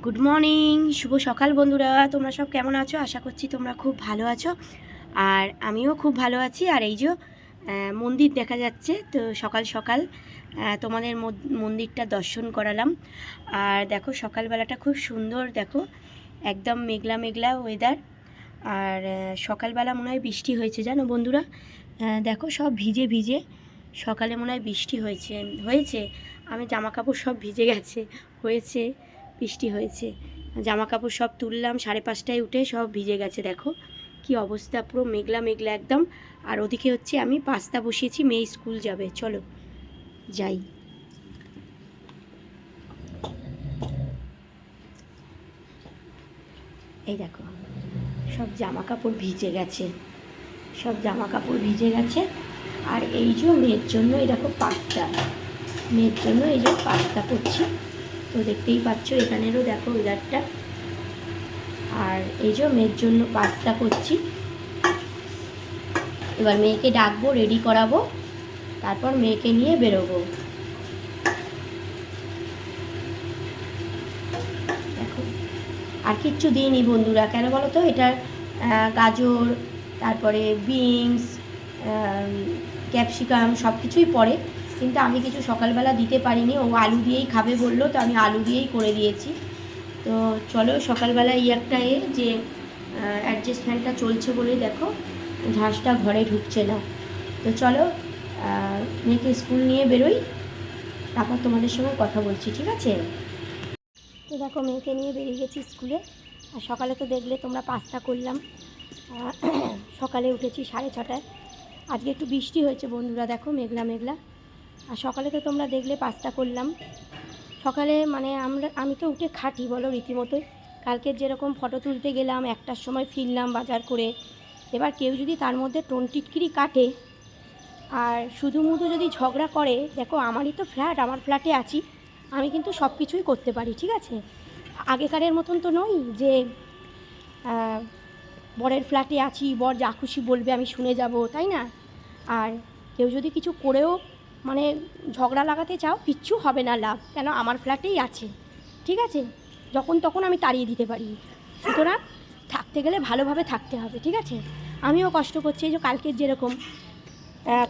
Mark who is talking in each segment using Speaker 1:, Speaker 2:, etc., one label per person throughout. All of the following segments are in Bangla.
Speaker 1: গুড মর্নিং, শুভ সকাল বন্ধুরা। তোমরা সব কেমন আছো? আশা করছি তোমরা খুব ভালো আছো, আর আমিও খুব ভালো আছি। আর এই যে মন্দির দেখা যাচ্ছে, তো সকাল সকাল তোমাদের মন্দিরটা দর্শন করালাম। আর দেখো সকালবেলাটা খুব সুন্দর, দেখো একদম মেঘলা মেঘলা ওয়েদার। আর সকালবেলা মনে হয় বৃষ্টি হয়েছে, জানো বন্ধুরা। দেখো সব ভিজে ভিজে সকালে মনে হয় বৃষ্টি হয়েছে। আমি জামা কাপড় সব ভিজে গেছে, হয়েছে বৃষ্টি হয়েছে। জামা কাপড় সব তুললাম, 5:30টায় উঠে সব ভিজে গেছে। দেখো কি অবস্থা, পুরো মেঘলা মেঘলা একদম। আর ওদিকে হচ্ছে আমি পাস্তা বসিয়েছি, মেয়ে স্কুল যাবে, চলো যাই। এই দেখো সব জামা কাপড় ভিজে গেছে, আর এই যে মেয়ের জন্য এই দেখো পাস্তা, মেয়ের জন্য এই যে পাস্তা করছি। তো দেখতেই পাচ্ছ এখানেরও দেখো ওয়েদারটা। আর এই যে মেয়ের জন্য পাস্তা করছি। এবার মেয়েকে ডাকবো, রেডি করাবো, তারপর মেয়েকে নিয়ে বেরোবো। দেখো আর কিচ্ছু দিইনি বন্ধুরা, কেন বলো তো, এটার গাজর, তারপরে বিনস, ক্যাপসিকাম সব কিছুই পড়ে, কিন্তু আমি কিছু সকালবেলা দিতে পারিনি। ও আলু দিয়েই খাবে বললো, তো আমি আলু দিয়েই করে দিয়েছি। তো চলো সকালবেলা এই একটা যে অ্যাডজাস্টমেন্টটা চলছে বলেই দেখো ঝাঁসটা ঘরে ঢুকছে না। তো চলো মেয়েকে স্কুল নিয়ে বেরোই, তারপর তোমাদের সঙ্গে কথা বলছি, ঠিক আছে? তো দেখো মেয়েকে নিয়ে বেরিয়ে গেছি স্কুলে। আর সকালে তো দেখলে তোমরা পাস্তা করলাম, সকালে উঠেছি 6:30টায়। আজকে একটু বৃষ্টি হয়েছে বন্ধুরা, দেখো মেঘলা মেঘলা। আর সকালে তো তোমরা দেখলে পাস্তা করলাম। সকালে মানে আমি তো উঠে খাটি বলো রীতিমতোই। কালকের যেরকম ফটো তুলতে গেলাম, 1টার সময় ফিরলাম বাজার করে। এবার কেউ যদি তার মধ্যে টিটকিরি কাটে আর শুধু যদি ঝগড়া করে, দেখো আমারই তো ফ্ল্যাট, আমার ফ্ল্যাটে আছি, আমি কিন্তু সব কিছুই করতে পারি, ঠিক আছে? আগেকারের মতন তো নই যে বরের ফ্ল্যাটে আছি, বর যা খুশি বলবে আমি শুনে যাব, তাই না? আর কেউ যদি কিছু করেও মানে ঝগড়া লাগাতে চাও, কিচ্ছু হবে না লাভ, কেন আমার ফ্ল্যাটেই আছে, ঠিক আছে? যখন তখন আমি তাড়িয়ে দিতে পারি। সুতরাং থাকতে গেলে ভালোভাবে থাকতে হবে, ঠিক আছে? আমিও কষ্ট করছি, এই যে কালকের যেরকম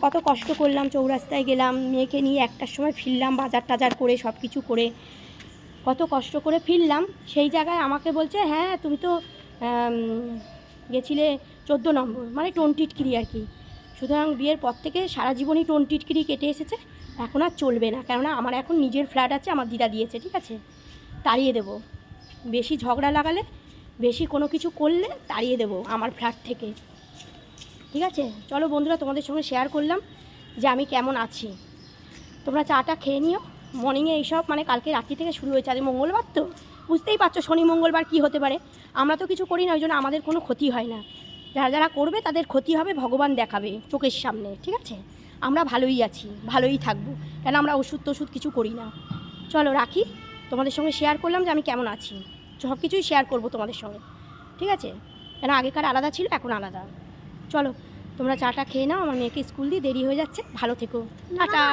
Speaker 1: কত কষ্ট করলাম, চৌরাস্তায় গেলাম, মেয়েকে নিয়ে 1টার সময় ফিরলাম বাজার টাজার করে, সব কিছু করে কত কষ্ট করে ফিরলাম। সেই জায়গায় আমাকে বলছে, হ্যাঁ তুমি তো গেছিলে 14 নম্বর, মানে টিটকিরি আর কি। সুতরাং বিয়ের পর থেকে সারা জীবনই টিটকিরি কেটে এসেছে, এখন আর চলবে না, কেননা আমার এখন নিজের ফ্ল্যাট আছে, আমার দিদা দিয়েছে, ঠিক আছে? তাড়িয়ে দেবো, বেশি ঝগড়া লাগালে, বেশি কোনো কিছু করলে তাড়িয়ে দেবো আমার ফ্ল্যাট থেকে, ঠিক আছে? চলো বন্ধুরা, তোমাদের সঙ্গে শেয়ার করলাম যে আমি কেমন আছি। তোমরা চাটা খেয়ে নিও। মর্নিংয়ে এইসব মানে কালকে রাত্রি থেকে শুরু হয়েছে। আজ মঙ্গলবার, তো বুঝতেই পারছো শনি মঙ্গলবার কী হতে পারে। আমরা তো কিছু করি না, ওই জন্য আমাদের কোনো ক্ষতি হয় না। যারা যারা করবে তাদের ক্ষতি হবে, ভগবান দেখাবে চোখের সামনে, ঠিক আছে? আমরা ভালোই আছি, ভালোই থাকবো, কেন আমরা ওষুধ কিছু করি না। চলো রাখি, তোমাদের সঙ্গে শেয়ার করলাম যে আমি কেমন আছি, সব কিছুই শেয়ার করবো তোমাদের সঙ্গে, ঠিক আছে? কেন আগেকার আলাদা ছিল, এখন আলাদা। চলো তোমরা চাটা খেয়ে নাও, আমার মেয়েকে স্কুল দিয়ে দেরি হয়ে যাচ্ছে। ভালো থেকো, টাটা।